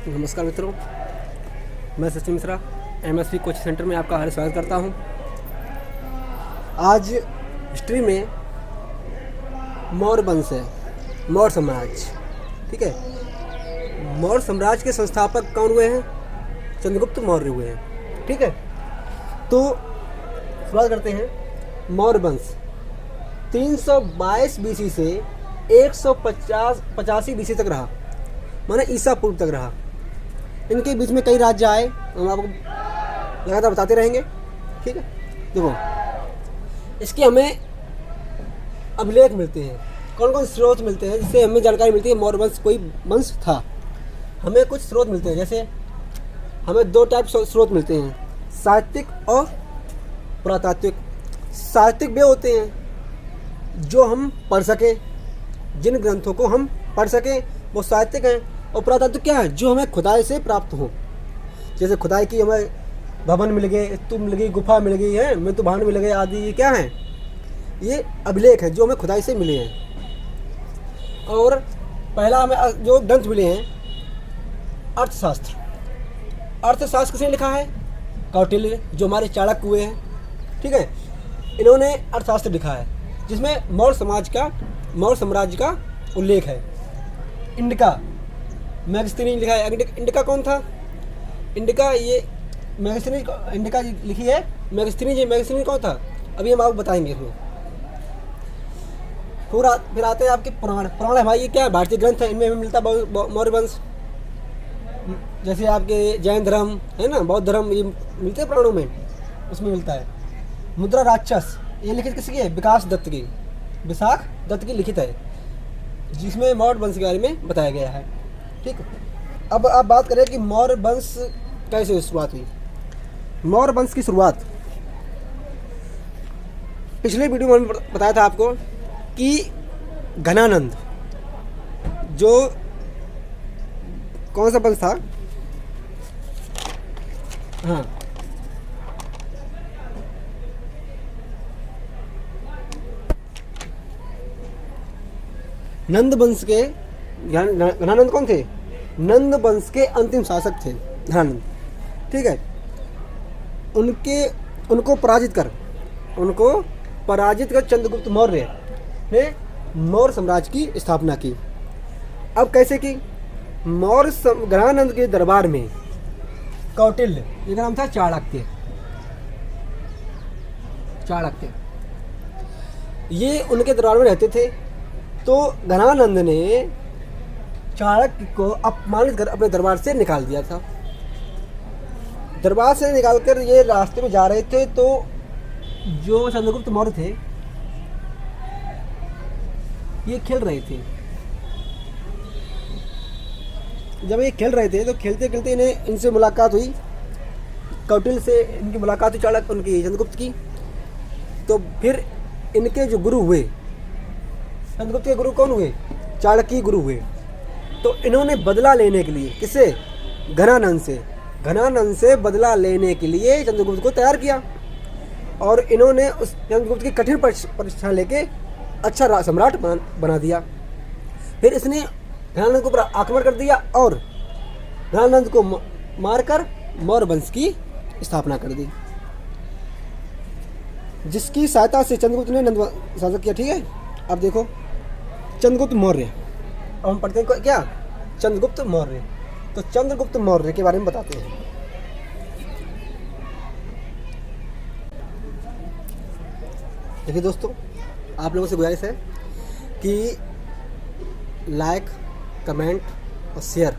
नमस्कार मित्रों, मैं Sachin Mishra MSP coaching centre में आपका हार्दिक स्वागत करता हूं। आज हिस्ट्री में मौर्य वंश है, मौर्य समाज। ठीक है, मौर्य साम्राज्य के संस्थापक कौन हुए हैं? चंद्रगुप्त मौर्य हुए हैं। ठीक है, तो शुरुआत करते हैं। मौर्य वंश 322 बीसी से 185 बीसी तक रहा, माने ईसा पूर्व तक रहा। इनके बीच में कई राज्य आए, हम आपको लगातार बताते रहेंगे। ठीक है, देखो इसके हमें अभिलेख मिलते हैं, कौन कौन स्रोत मिलते हैं जिससे हमें जानकारी मिलती है मौर्य वंश कोई वंश था। हमें कुछ स्रोत मिलते हैं, जैसे हमें दो टाइप स्रोत मिलते हैं, साहित्यिक और पुरातात्विक। साहित्यिक वे होते हैं जो हम पढ़ सकें, जिन ग्रंथों को हम पढ़ सकें वो साहित्यिक हैं। और पुरातात्विक क्या है? जो हमें खुदाई से प्राप्त हो, जैसे खुदाई की हमें भवन मिल गए, स्तूप मिल गई, गुफा मिल गई है, मृत्यु भांड मिल गए आदि। ये क्या है? ये अभिलेख है जो हमें खुदाई से मिले हैं। और पहला हमें जो ग्रंथ मिले हैं, अर्थशास्त्र। अर्थशास्त्र किसने लिखा है? कौटिल्य, जो हमारे चाणक्य हुए हैं। ठीक है, इन्होंने अर्थशास्त्र लिखा है जिसमें मौर्य साम्राज्य का उल्लेख है। इंडिका मैगस्थनी लिखा है। इंडिका कौन था? इंडिका ये मैगस्थनी, इंडिका लिखी है मैगस्थनी जी। मैगस्थनी कौन था अभी हम आपको बताएंगे इसमें। फिर आते हैं आपके पुराण। पुराण है भाई, ये क्या है? भारतीय ग्रंथ है, इनमें हमें मिलता मौर्य वंश। जैसे आपके जैन धर्म है ना, बौद्ध धर्म, ये मिलते हैं पुराणों में, उसमें मिलता है। मुद्रा राक्षस ये लिखित किसकी है? विशाख दत्त की लिखित है, जिसमें मौर्य वंश के बारे में बताया गया है। ठीक है, अब आप बात करें कि मौर्य वंश कैसे शुरुआत हुई। मौर्य वंश की शुरुआत पिछले वीडियो में बताया था आपको कि घनानंद, जो कौन सा वंश था? हाँ, नंद वंश के घनानंद कौन थे? नंद वंश के अंतिम शासक थे घनानंद। ठीक है, उनको पराजित कर चंद्रगुप्त मौर्य ने मौर्य साम्राज्य की स्थापना की। अब कैसे की? घनानंद के दरबार में कौटिल्य, जिनका नाम था चाणक्य, ये उनके दरबार में रहते थे। तो घनानंद ने चाणक्य को अपमानित कर अपने दरबार से निकाल दिया था। दरबार से निकालकर ये रास्ते में जा रहे थे, तो जो चंद्रगुप्त मौर्य थे ये खेल रहे थे। जब ये खेल रहे थे तो खेलते खेलते इनसे मुलाकात हुई, कौटिल्य से इनकी मुलाकात हुई, चाणक्य उनकी चंद्रगुप्त की। तो फिर इनके जो गुरु हुए, चंद्रगुप्त के गुरु कौन हुए? चाणक्य गुरु हुए। तो इन्होंने बदला लेने के लिए, किससे? घनानंद से बदला लेने के लिए चंद्रगुप्त को तैयार किया। और इन्होंने उस चंद्रगुप्त की कठिन परीक्षा लेके अच्छा सम्राट बना दिया। फिर इसने घनानंद के ऊपर आक्रमण कर दिया और घनानंद को मारकर मौर्य वंश की स्थापना कर दी, जिसकी सहायता से चंद्रगुप्त ने नंद शासक किया। ठीक है, अब देखो चंद्रगुप्त मौर्य, अब हम पढ़ते हैं क्या? चंद्रगुप्त मौर्य। तो चंद्रगुप्त मौर्य के बारे में बताते हैं। देखिए दोस्तों, आप लोगों से गुजारिश है कि लाइक, कमेंट और शेयर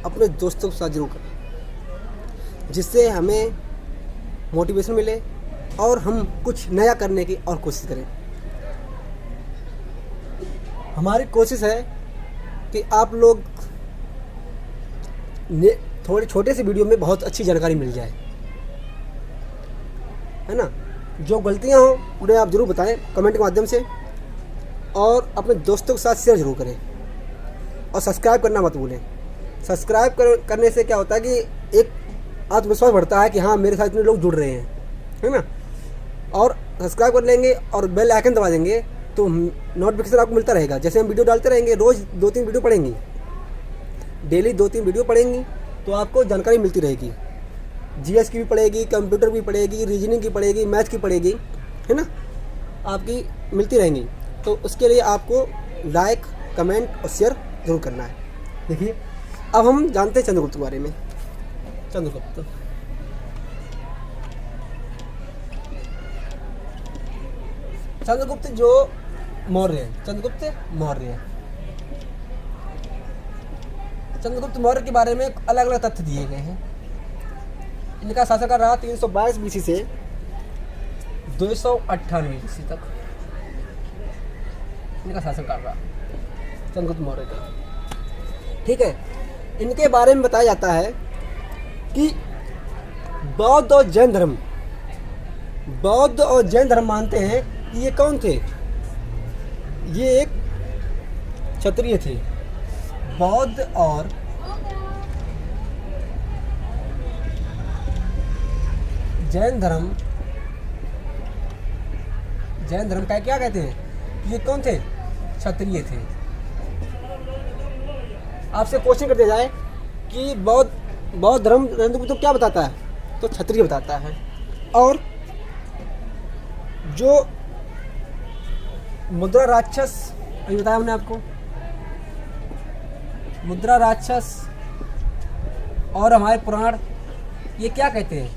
अपने दोस्तों के साथ जरूर करें, जिससे हमें मोटिवेशन मिले और हम कुछ नया करने की और कोशिश करें। हमारी कोशिश है कि आप लोग थोड़े छोटे से वीडियो में बहुत अच्छी जानकारी मिल जाए, है ना। जो गलतियां हो उन्हें आप ज़रूर बताएं कमेंट के माध्यम से, और अपने दोस्तों के साथ शेयर जरूर करें, और सब्सक्राइब करना मत भूलें। सब्सक्राइब करने से क्या होता है कि एक आत्मविश्वास बढ़ता है कि हाँ, मेरे साथ इतने लोग जुड़ रहे हैं, है ना। और सब्सक्राइब कर लेंगे और बेल आइकन दबा देंगे तो नोटिफिकेशन आपको मिलता रहेगा। जैसे हम वीडियो डालते रहेंगे, रोज़ 2-3 वीडियो पड़ेंगी, डेली 2-3 वीडियो पढ़ेंगी तो आपको जानकारी मिलती रहेगी। जीएस की भी पढ़ेगी, कंप्यूटर की पढ़ेगी, रीजनिंग की पढ़ेगी, मैथ की पढ़ेगी, है ना, आपकी मिलती रहेंगी। तो उसके लिए आपको लाइक, कमेंट और शेयर जरूर करना है। देखिए अब हम जानते हैं चंद्रगुप्त के बारे में। चंद्रगुप्त चंद्रगुप्त जो मौर्य, चंद्रगुप्त मौर्य के बारे में अलग अलग तथ्य दिए गए हैं। इनका शासनकाल रहा 322 बीसी से 298 बीसी तक इनका शासनकाल रहा, चंद्रगुप्त मौर्य का। ठीक है, इनके बारे में बताया जाता है कि बौद्ध और जैन धर्म मानते हैं कि ये कौन थे, ये एक क्षत्रिय थे। बौद्ध और जैन धर्म का क्या कहते हैं, ये कौन थे, क्षत्रिय थे। आपसे क्वेश्चन कर दिया जाए कि बौद्ध धर्म तो क्या बताता है, तो क्षत्रिय बताता है। और जो मुद्रा राक्षस, अभी बताया हमने आपको, मुद्रा राक्षस और हमारे पुराण ये क्या कहते हैं,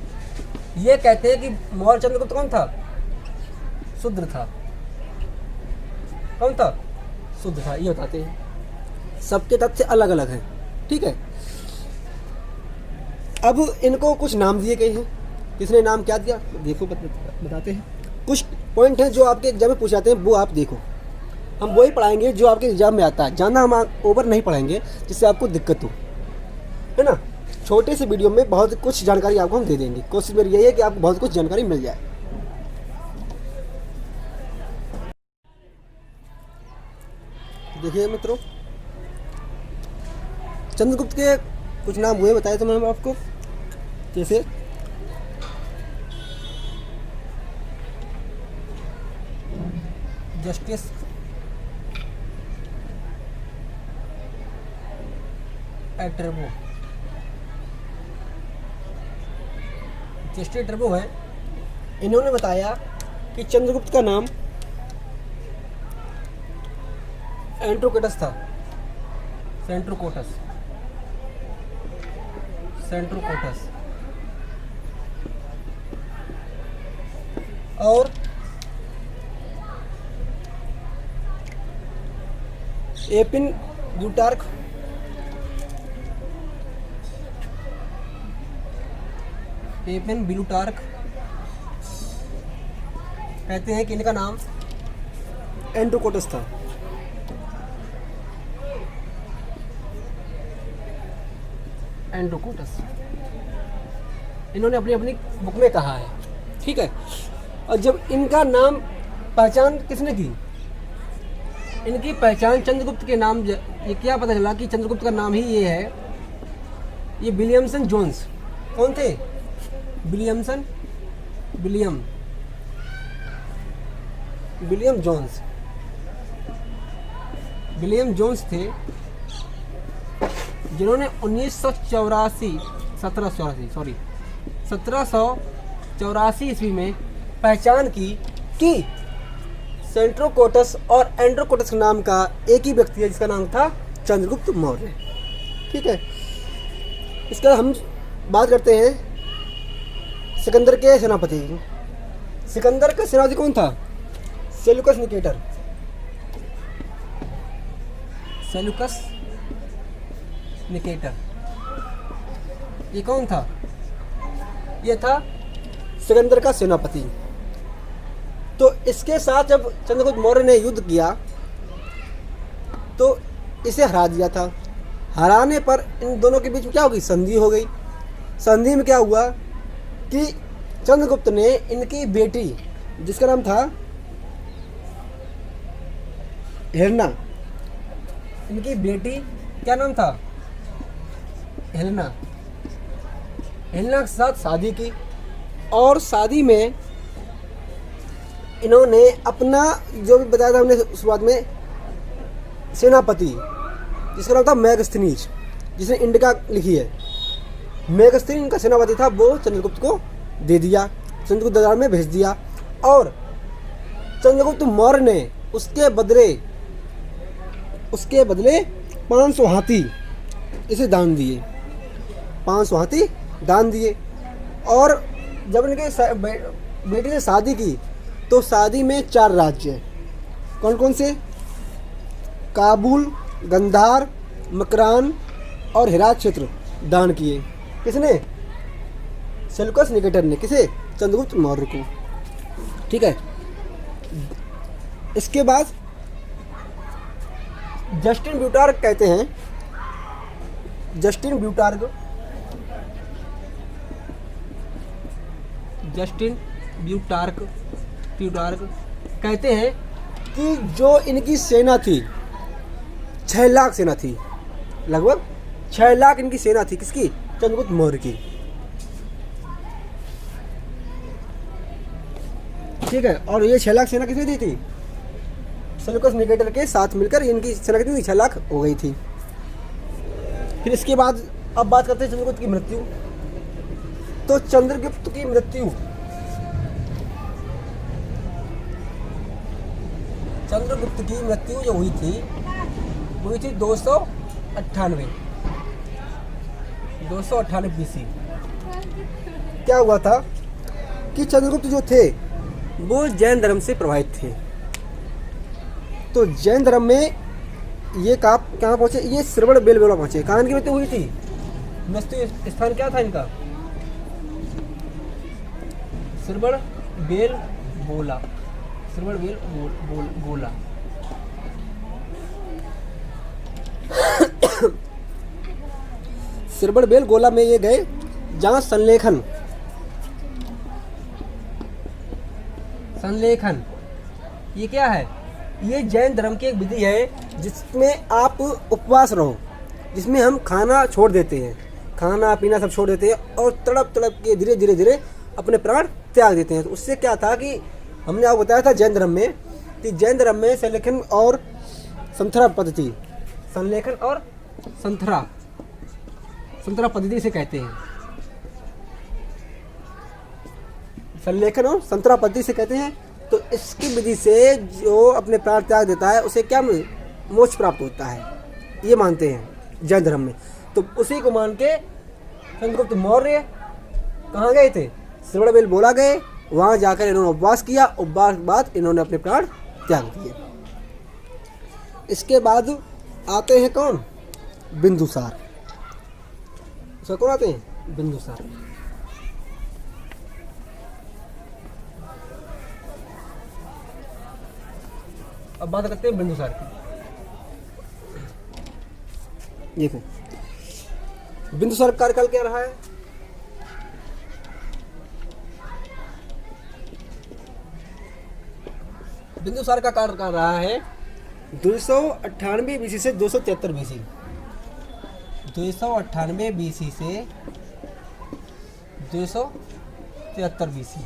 ये कहते हैं कि मौर्य चंद्रगुप्त कौन था, शूद्र था। कौन था, शूद्र था, ये बताते हैं। सबके तथ्य अलग अलग हैं। ठीक है, अब इनको कुछ नाम दिए गए हैं। किसने नाम क्या दिया देखो, बताते हैं। कुछ पॉइंट हैं जो आपके एग्जाम में पूछे जाते हैं, वो आप देखो। हम वही पढ़ाएंगे जो आपके एग्जाम में आता है, ज़्यादा हम ओवर नहीं पढ़ाएंगे जिससे आपको दिक्कत हो, है ना। छोटे से वीडियो में बहुत कुछ जानकारी आपको हम दे देंगे। कोशिश मेरी यही है कि आपको बहुत कुछ जानकारी मिल जाए। देखिए मित्रों, चंद्रगुप्त के कुछ नाम हुए बताए तो मैंने आपको, जैसे जस्टिस एट्रबो, है। इन्होंने बताया कि चंद्रगुप्त का नाम एंट्रोकोटस था, सेंट्रोकोटस। और एपिन ब्लूटार्क, कहते हैं कि इनका नाम एंट्रोकोटस था। एंट्रोकोटस इन्होंने अपनी अपनी बुक में कहा है। ठीक है, और जब इनका नाम पहचान किसने की, इनकी पहचान चंद्रगुप्त के नाम, ये क्या पता चला कि चंद्रगुप्त का नाम ही ये है। ये विलियमसन जोन्स, कौन थे, विलियम जोन्स थे, जिन्होंने 1784 ईस्वी में पहचान की कि सेंट्रोकोटस और एंड्रोकोटस नाम का एक ही व्यक्ति है जिसका नाम था चंद्रगुप्त मौर्य। ठीक है, इसका हम बात करते हैं सिकंदर के सेनापति। सिकंदर का सेनापति कौन था, सेल्यूकस निकेटर। ये कौन था, ये था सिकंदर का सेनापति। तो इसके साथ जब चंद्रगुप्त मौर्य ने युद्ध किया तो इसे हरा दिया था। हराने पर इन दोनों के बीच में क्या हो गई, संधि हो गई। संधि में क्या हुआ कि चंद्रगुप्त ने इनकी बेटी, जिसका नाम था हेलेना, इनकी बेटी क्या नाम था, हेलेना के साथ शादी की। और शादी में इन्होंने अपना, जो भी बताया था हमने शुरुआत में, सेनापति जिसका नाम था मैगस्थनीज, जिसने इंडिका लिखी है, मेघस्थिन का सेनापति था, वो चंद्रगुप्त को दे दिया, चंद्रगुप्त दरबार में भेज दिया। और चंद्रगुप्त मौर्य ने उसके बदले 500 हाथी इसे दान दिए, 500 हाथी दान दिए। और जब इनके बेटी ने शादी की तो शादी में 4 राज्य, कौन कौन से? काबुल, गंधार, मकरान और हेरात क्षेत्र दान किए। किसने? सेल्यूकस निकेटर ने। किसे? चंद्रगुप्त मौर्य को। ठीक है। इसके बाद जस्टिन ब्यूटार्क कहते हैं, जस्टिन ब्यूटार्क कहते हैं कि जो इनकी सेना थी, 6 लाख सेना थी, लगभग 6 लाख इनकी सेना थी। किसकी? चंद्रगुप्त मौर्य की। ठीक है। और ये 6 लाख सेना किसने दी थी? सेल्यूकस निकेटर के साथ मिलकर इनकी सेना कितनी थी? 6 लाख हो गई थी। फिर इसके बाद अब बात करते हैं चंद्रगुप्त की मृत्यु। तो चंद्रगुप्त की मृत्यु जो हुई थी 298 BC। क्या हुआ था कि चंद्रगुप्त जो थे वो जैन धर्म से प्रभावित थे। तो जैन धर्म में ये कहाँ पहुँचे? ये श्रवण बेलगोला पहुँचे। कहाँ की मृत्यु हुई थी? मृत्यु स्थान क्या था इनका? श्रवण बेलगोला। श्रवण बेलगोला में ये गए, जहाँ संलेखन ये क्या है? ये जैन धर्म की एक विधि है जिसमें आप उपवास रहो, जिसमें हम खाना छोड़ देते हैं, खाना पीना सब छोड़ देते हैं और तड़प के धीरे अपने प्राण त्याग देते हैं। तो उससे क्या था कि हमने आपको बताया था जैन धर्म में कि जैन धर्म में संलेखन और संथरा पद्धति, संलेखन और संथरा पद्धति से कहते हैं, संलेखन और संतरा पद्धति से कहते हैं। तो इसकी विधि से जो अपने प्राण त्याग देता है उसे क्या मोक्ष प्राप्त होता है, ये मानते हैं जैन धर्म में। तो उसी को मान के चंद्रगुप्त मौर्य कहाँ गए थे? श्रवण बेलगोला गए, वहाँ जाकर इन्होंने उपवास किया, उपवास के बाद इन्होंने अपने प्राण त्याग दिए। इसके बाद आते हैं कौन? बिंदुसार। कौन आते हैं? बिंदुसार। अब बात करते हैं बिंदुसार की। देखो बिंदुसार का कार्यकाल क्या रहा है? बिंदुसार का कार्यकाल रहा है 298 BC से 273 BC। 298 BC से 273 BC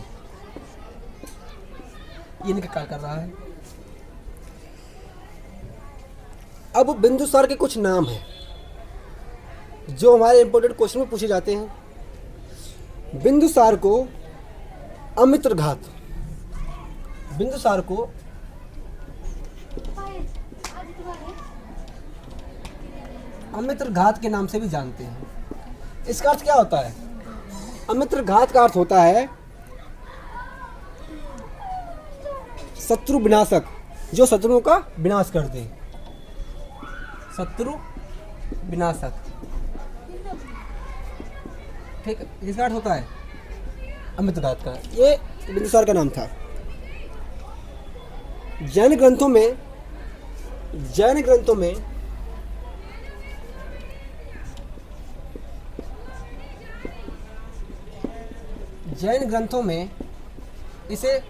ये इनका कार्य कर रहा है। अब बिंदुसार के कुछ नाम हैं जो हमारे इंपॉर्टेंट क्वेश्चन में पूछे जाते हैं। बिंदुसार को अमित्रघात, बिंदुसार को अमित्रघात के नाम से भी जानते हैं। इसका अर्थ क्या होता है? अमित्रघात का अर्थ होता है शत्रु विनाशक, जो शत्रुओं का विनाश कर दे, शत्रु विनाशक। ठीक है, इसका अर्थ होता है अमित्रघात का। ये बिंदुसार का नाम था। जैन ग्रंथों में इसे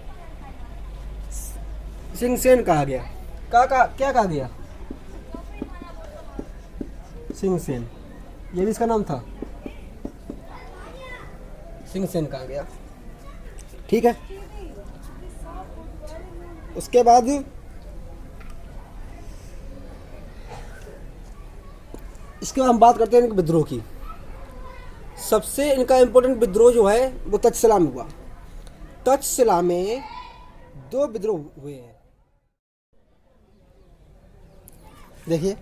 सिंहसेन कहा गया। क्या कहा गया? सिंहसेन, ये भी इसका नाम था, सिंहसेन कहा गया। ठीक है। उसके बाद इसके बाद हम बात करते हैं इनके विद्रोह की। सबसे इनका इम्पोर्टेंट विद्रोह जो है वो तक्षशिला में हुआ। तक्षशिला में 2 विद्रोह हुए हैं। देखिए,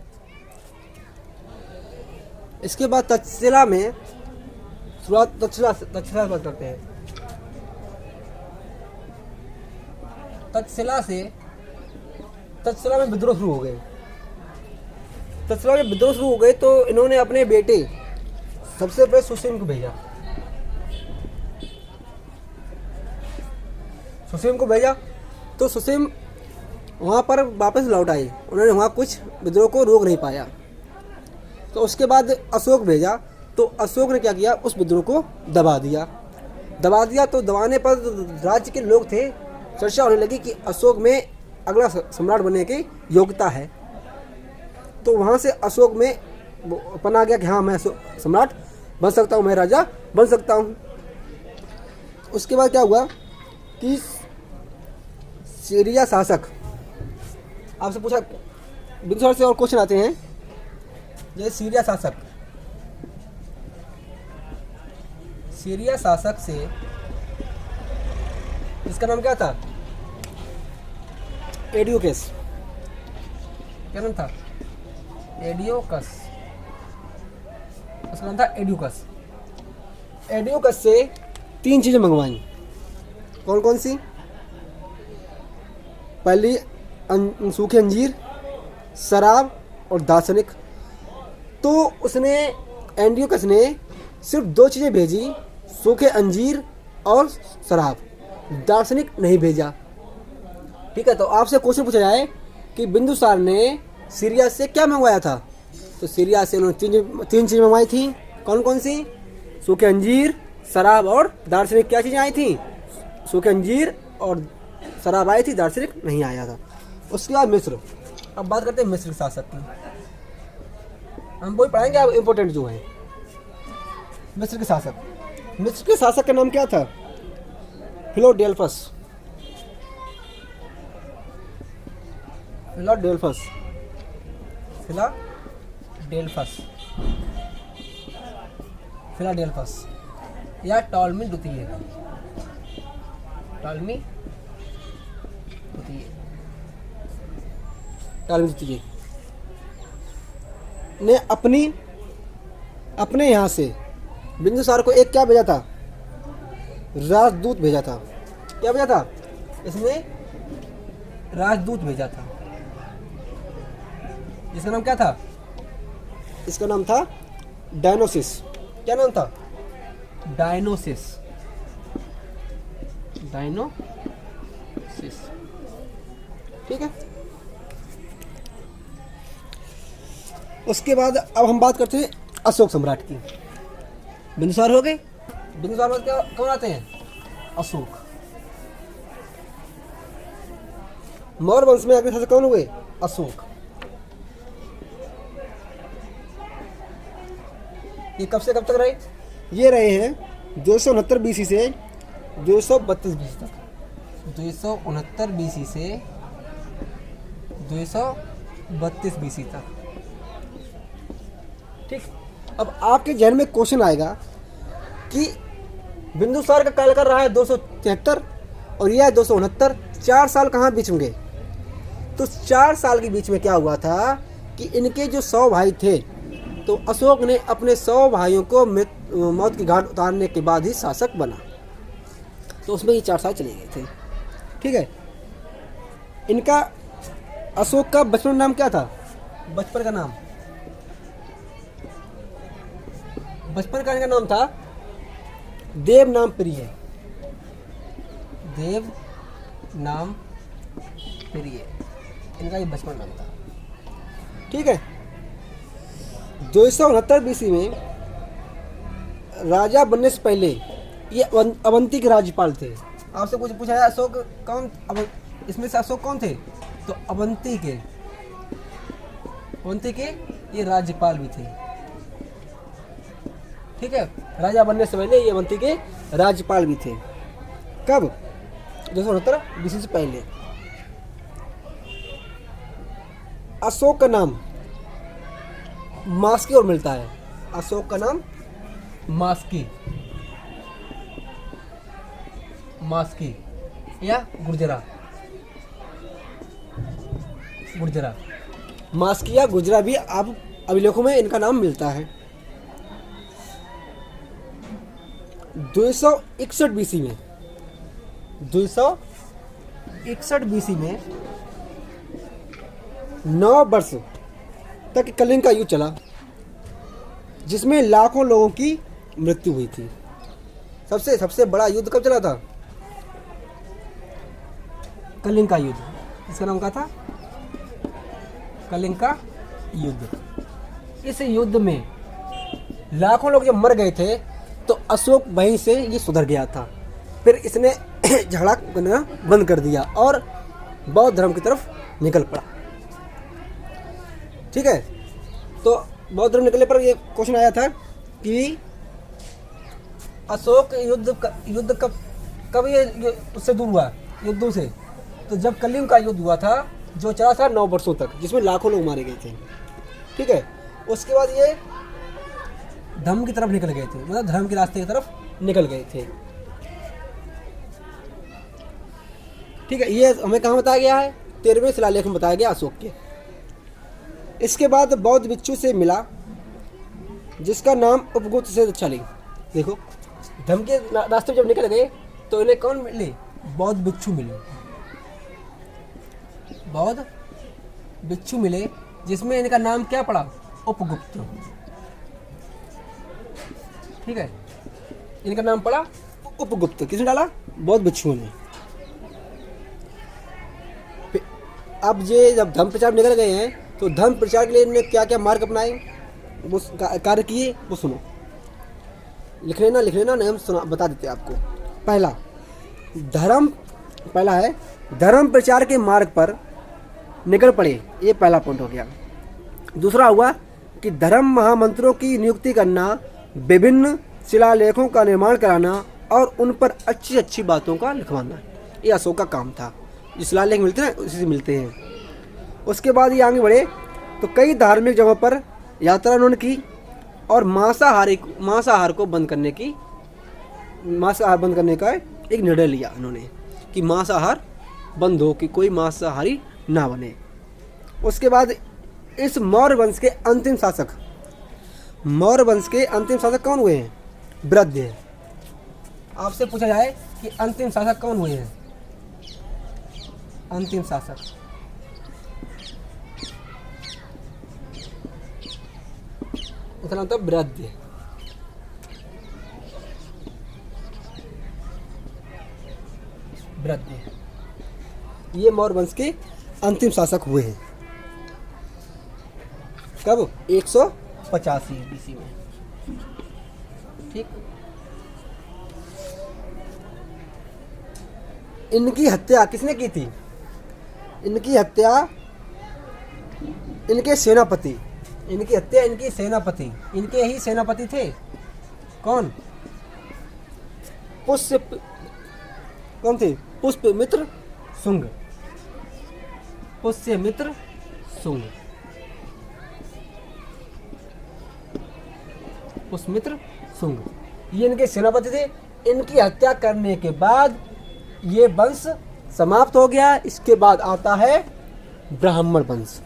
इसके बाद तक्षशिला में शुरुआत तक्षशिला से बात करते हैं। तक्षशिला में विद्रोह शुरू हो गए। तक्षशिला में विद्रोह शुरू हो गए तो इन्होंने अपने बेटे सबसे पहले सुसीम को भेजा। तो सुसीम वहाँ पर वापस लौट आए। उन्होंने वहाँ कुछ विद्रोह को रोक नहीं पाया। तो उसके बाद अशोक भेजा। तो अशोक ने क्या किया, उस विद्रोह को दबा दिया। तो दबाने पर राज्य के लोग थे, चर्चा होने लगी कि अशोक में अगला सम्राट बनने की योग्यता है। तो वहाँ से अशोक में पना गया कि हाँ, मैं सम्राट बन सकता हूँ, मैं राजा बन सकता हूँ। उसके बाद क्या हुआ कि सीरिया शासक, आपसे पूछा बिंदुसार से और क्वेश्चन आते हैं। जैसे सीरिया शासक से इसका नाम क्या था, एडियोकस। क्या नाम था, एडियोकस। उसका नाम था एडियोकस। एडियोकस से 3 चीज़ें मंगवाई। कौन कौन सी? पहली सूखे अंजीर, शराब और दार्शनिक। तो उसने एडियोकस ने सिर्फ 2 चीज़ें भेजी, सूखे अंजीर और शराब, दार्शनिक नहीं भेजा। ठीक है, तो आपसे क्वेश्चन पूछा जाए कि बिंदुसार ने सीरिया से क्या मंगवाया था, तो सीरिया से उन्होंने 3 चीज़ें मंगवाई थी। कौन कौन सी? सूखे अंजीर, शराब और दार्शनिक। क्या चीज़ें आई थी? सूखे अंजीर और शराब आई थी, दार्शनिक नहीं आया था। उसके बाद मिस्र। अब बात करते हैं मिस्र के शासक की। हम वही पढ़ाएंगे अब इम्पोर्टेंट जो है। मिस्र के शासक का नाम क्या था? फिलाडेल्फस। या टॉलमी द्वितीय ने अपने यहाँ से बिंदुसार को एक क्या भेजा था, राजदूत भेजा था। क्या भेजा था? इसने राजदूत भेजा था, जिसका नाम क्या था? इसका नाम था डायनोसिस। क्या नाम था? डायनोसिस। ठीक है। उसके बाद अब हम बात करते हैं अशोक सम्राट की। बिंदुसार हो गए। बिंदुसार में क्या कौन आते हैं? अशोक। मौर्य वंश में अगले शासक कौन हुए? अशोक। ये कब से कब तक रहे? ये रहे हैं 269 BC से 232 BC तक। 269 BC से 232 BC तक। ठीक। अब आपके जहन में क्वेश्चन आएगा कि बिंदुसार का कार्यकाल रहा है 273 और यह है 269, 4 साल कहाँ बीच में गए? तो 4 साल के बीच में क्या हुआ था कि इनके जो 100 भाई थे, तो अशोक ने अपने 100 भाइयों को मौत की घाट उतारने के बाद ही शासक बना। तो उसमें ये 4 साल चले गए थे। ठीक है। इनका अशोक का बचपन नाम क्या था? बचपन का नाम था देव नाम प्रिय। इनका ये बचपन नाम था। ठीक है। 269 BC में राजा बनने से पहले ये अवंती के राज्यपाल थे। आपसे कुछ पूछा है अशोक कौन, इसमें से अशोक कौन थे? तो अवंती के ये राज्यपाल भी थे। ठीक है। राजा बनने से पहले ये अवंती के राज्यपाल भी थे। कब? 269 BC से पहले। अशोक का नाम मास्की और मिलता है। अशोक का नाम मास्की, मास्की या गुर्जरा, गुर्जरा, मास्की या गुर्जरा भी अब अभिलेखों में इनका नाम मिलता है। 261 बीसी में, 261 बीसी में 9 वर्ष तक कलिंग का युद्ध चला, जिसमें लाखों लोगों की मृत्यु हुई थी। सबसे बड़ा युद्ध कब चला था? कलिंग का युद्ध। इसका नाम क्या था? कलिंग का युद्ध। इस युद्ध में लाखों लोग जब मर गए थे तो अशोक वहीं से ये सुधर गया था। फिर इसने झगड़ा करना बंद कर दिया और बौद्ध धर्म की तरफ निकल पड़ा। ठीक है, तो बौद्ध धर्म निकलने पर ये क्वेश्चन आया था कि अशोक युद्ध कब ये उससे दूर हुआ, युद्धों से? तो जब कलिंग का युद्ध हुआ था, जो चला था 9 वर्षों तक, जिसमें लाखों लोग मारे गए थे। ठीक है, उसके बाद ये धर्म की तरफ निकल गए थे, मतलब धर्म के रास्ते की तरफ निकल गए थे। ठीक है, ये हमें कहाँ बताया गया है? 13वें शिलालेख में बताया गया अशोक के। इसके बाद बौद्ध भिक्षु से मिला, जिसका नाम उपगुप्त से चली। देखो, धर्म के रास्ते जब निकल गए तो इन्हें कौन मिले? बौद्ध भिक्षु मिले, बौद्ध भिक्षु मिले, जिसमें इनका नाम क्या पड़ा? उपगुप्त। ठीक है, इनका नाम पड़ा उपगुप्त। किसने डाला? बौद्ध भिक्षुओं ने। अब ये जब धर्म प्रचार निकल गए हैं तो धर्म प्रचार के लिए इन्होंने क्या क्या मार्ग अपनाए, वो कार्य किए, वो सुनो। लिख लेना नहीं, हम सुना बता देते हैं आपको। पहला है धर्म प्रचार के मार्ग पर निकल पड़े, ये पहला पॉइंट हो गया। दूसरा हुआ कि धर्म महामंत्रों की नियुक्ति करना, विभिन्न शिलालेखों का निर्माण कराना और उन पर अच्छी अच्छी बातों का लिखवाना, ये अशोक का काम था। जो शिलालेख मिलते हैं उसी से मिलते हैं। उसके बाद ये आगे बढ़े तो कई धार्मिक जगहों पर यात्रा उन्होंने की और मांसाहार बंद करने का एक निर्णय लिया उन्होंने कि मांसाहार बंद हो, कि कोई मांसाहारी ना बने। उसके बाद इस मौर्य वंश के अंतिम शासक कौन हुए हैं? वृद्ध। आपसे पूछा जाए कि अंतिम शासक कौन हुए हैं? अंतिम शासक उसका नाम था वृद्ध। ये मौर्य वंश के अंतिम शासक हुए हैं। कब? 185 बीसी में। ठीक, इनकी हत्या किसने की थी? इनकी हत्या इनके सेनापति, इनके ही सेनापति थे। कौन थे? पुष्यमित्र शुंग, ये इनके सेनापति थे। इनकी हत्या करने के बाद ये वंश समाप्त हो गया। इसके बाद आता है ब्राह्मण वंश।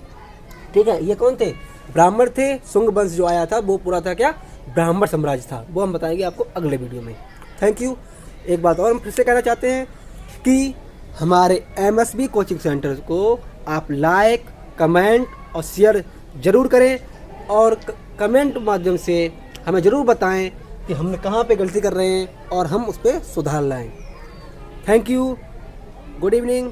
ठीक है, ये कौन थे? ब्राह्मण थे। शुंग वंश जो आया था वो पूरा था क्या? ब्राह्मण साम्राज्य था। वो हम बताएंगे आपको अगले वीडियो में। Thank you. एक बात और हम फिर से कहना चाहते हैं कि हमारे MSB कोचिंग सेंटर को आप लाइक, कमेंट और शेयर ज़रूर करें और कमेंट माध्यम से हमें ज़रूर बताएं कि हमने कहाँ पे गलती कर रहे हैं और हम उस पर सुधार लाएं। Thank you. Good evening.